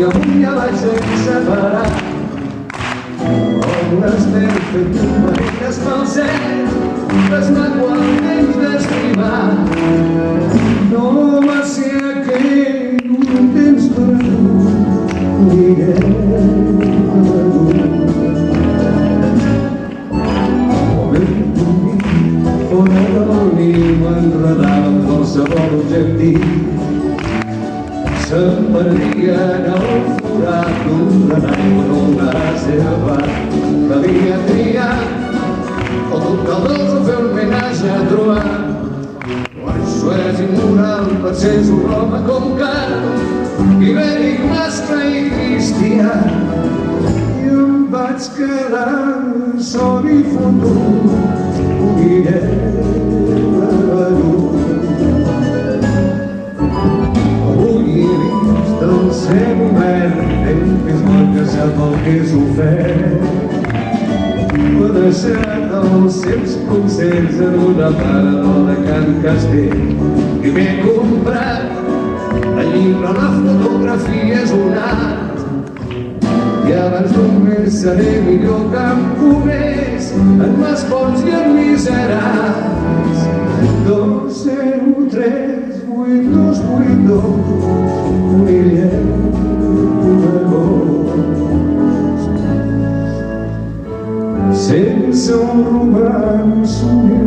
avui ja la gent separat. Estem fent marines pel cel, plasmat quan temps d'estimar. No va ser aquell un temps perdut, diguem perdut. Moment bonic, fora del niu m'enredava en qualsevol objectiu. Se'm perdia en el forat d'un aigua d'una selva. Devia triar o tocar dos o fer un menatge a trobar. Això és immoral, per ser un home com cal, ibèric, mascle i cristià. I em vaig quedar sol i fotut, ho direm a l'adult. Avui he vist el cel obert, és bo que sap el que és ofert. M'ha deixat els seus consells en un aparador de Can Castell i m'he comprat el llibre La fotografia és un art i abans només seré millor que em pogués en Maspons i en Miserats. 203-8282 William sense un romanç humil